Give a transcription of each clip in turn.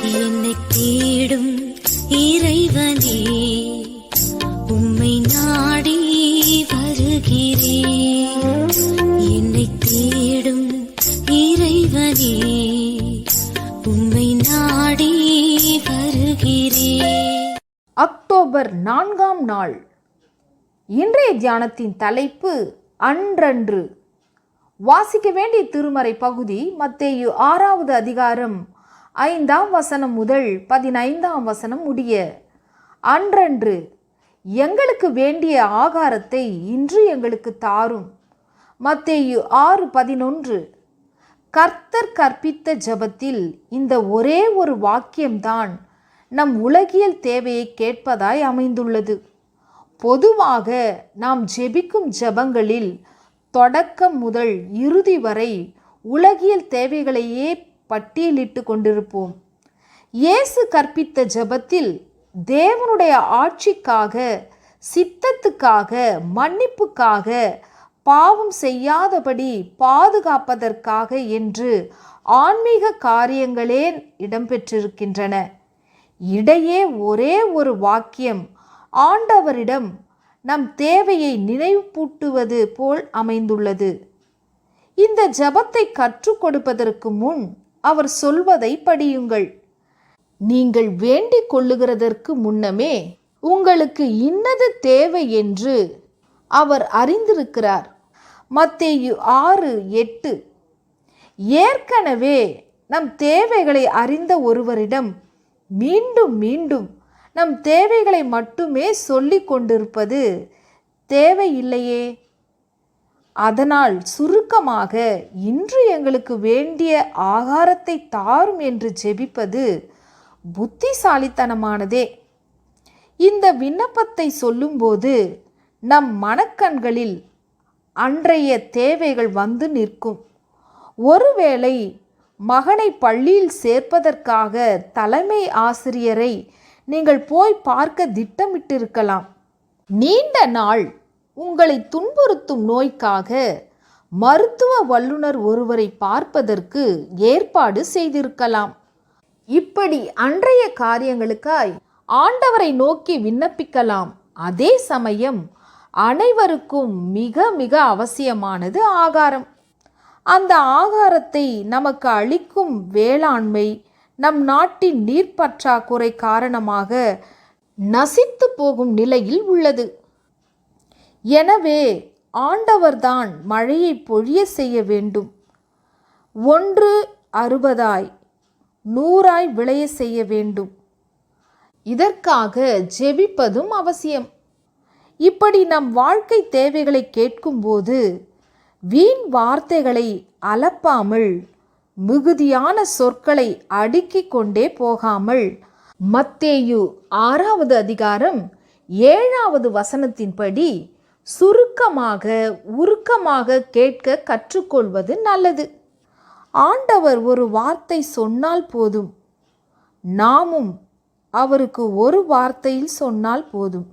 என்னை தேடும் இறைவனே, உம்மை நாடி வருகிறேன். என்னை தேடும் இறைவனே, உம்மை நாடி வருகிறேன். அக்டோபர் 4ஆம் நாள். இன்றைய தியானத்தின் தலைப்பு அன்றன்று. வாசிக்க வேண்டிய திருமறை பகுதி மத்தேயு 6வது அதிகாரம் 5ஆம் வசனம் முதல் 15ஆம் வசனம் முடிய. அன்றன்று எங்களுக்கு வேண்டிய ஆகாரத்தை இன்று எங்களுக்கு தாரும். மத்தேயு 6:11. கர்த்தர் கற்பித்த ஜெபத்தில் இந்த ஒரே ஒரு வாக்கியம்தான் நம் உலகியல் தேவையை கேட்பதாய் அமைந்துள்ளது. பொதுவாக நாம் ஜெபிக்கும் ஜெபங்களில் தொடக்கம் முதல் இறுதி வரை உலகியல் தேவைகளையே பட்டியலிட்டு கொண்டிருப்போம். இயேசு கற்பித்த ஜெபத்தில் தேவனுடைய ஆட்சிக்காக, சித்தத்துக்காக, மன்னிப்புக்காக, பாவம் செய்யாதபடி பாதுகாப்பதற்காக என்று ஆன்மீக காரியங்களே இடம்பெற்றிருக்கின்றன. இடையே ஒரே ஒரு வாக்கியம் ஆண்டவரிடம் நம் தேவையை நினைவுபூட்டுவது போல் அமைந்துள்ளது. இந்த ஜெபத்தை கற்றுக் கொடுப்பதற்கு முன் அவர் சொல்வதை படியுங்கள். நீங்கள் வேண்டிக் கொள்ளுகிறதற்கு முன்னமே உங்களுக்கு இன்னது தேவை என்று அவர் அறிந்திருக்கிறார். மத்தேயு 6:8. ஏற்கனவே நம் தேவைகளை அறிந்த ஒருவரிடம் மீண்டும் மீண்டும் நம் தேவைகளை மட்டுமே சொல்லிக் கொண்டிருப்பது தேவையில்லையே. அதனால் சுருக்கமாக இன்று எங்களுக்கு வேண்டிய ஆகாரத்தை தாரும் என்று ஜெபிப்பது புத்திசாலித்தனமானதே. இந்த விண்ணப்பத்தை சொல்லும்போது நம் மனக்கண்களில் அன்றைய தேவைகள் வந்து நிற்கும். ஒருவேளை மகனை பள்ளியில் சேர்ப்பதற்காக தலைமை ஆசிரியரை நீங்கள் போய் பார்க்க திட்டமிட்டிருக்கலாம். நீண்ட நாள் உங்களை துன்புறுத்தும் நோய்க்காக மருத்துவ வல்லுநர் ஒருவரை பார்ப்பதற்கு ஏற்பாடு செய்திருக்கலாம். இப்படி அன்றைய காரியங்களுக்காய் ஆண்டவரை நோக்கி விண்ணப்பிக்கலாம். அதே சமயம் அனைவருக்கும் மிக மிக அவசியமானது ஆகாரம். அந்த ஆகாரத்தை நமக்கு அளிக்கும் வேளாண்மை நம் நாட்டின் நீர்ப்பற்றாக்குறை காரணமாக நசித்து போகும் நிலையில் உள்ளது. எனவே ஆண்டவர்தான் மழையை பொழிய செய்ய வேண்டும். 1 100 விளைய செய்ய வேண்டும். இதற்காக ஜெபிப்பதும் அவசியம். இப்படி நம் வாழ்க்கை தேவைகளை கேட்கும்போது வீண் வார்த்தைகளை அலப்பாமல், மிகுதியான சொற்களை அடுக்கிக் கொண்டே போகாமல், மத்தேயு 6வது அதிகாரம் 7வது வசனத்தின்படி சுருக்கமாக உருக்கமாக கேட்க கற்றுக்கொள்வது நல்லது. ஆண்டவர் ஒரு வார்த்தை சொன்னால் போதும், நாமும் அவருக்கு ஒரு வார்த்தையில் சொன்னால் போதும்.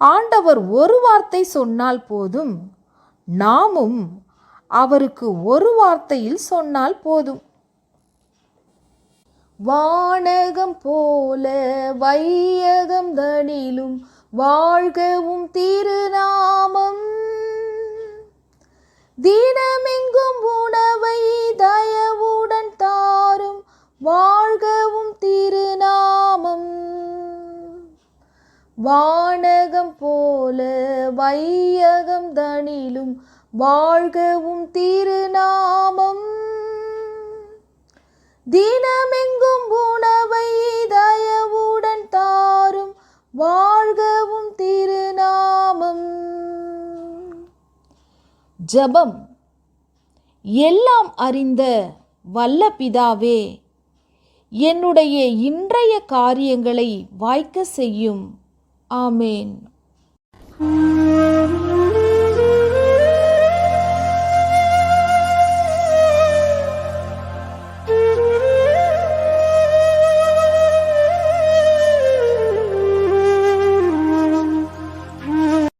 ஆண்டவர் ஒரு வார்த்தை சொன்னால் போதும், நாமும் அவருக்கு ஒரு வார்த்தையில் சொன்னால் போதும். வானகம் போல வையகம் தனிலும் வாழ்கவும் திருநாமம், தினமெங்கும் உணவை தயவுடன் தாரும் வாழ்கவும் திருநாமம். வானகம் போல வையகம் தனிலும் வாழ்கவும் திருநாமம், தினமெங்கும் உணவை தயவுடன் தாரும் வாழ்கவும் திருநாமம். ஜெபம். எல்லாம் அறிந்த வல்ல பிதாவே, என்னுடைய இன்றைய காரியங்களை வாய்க்க செய்யும். ஆமேன்.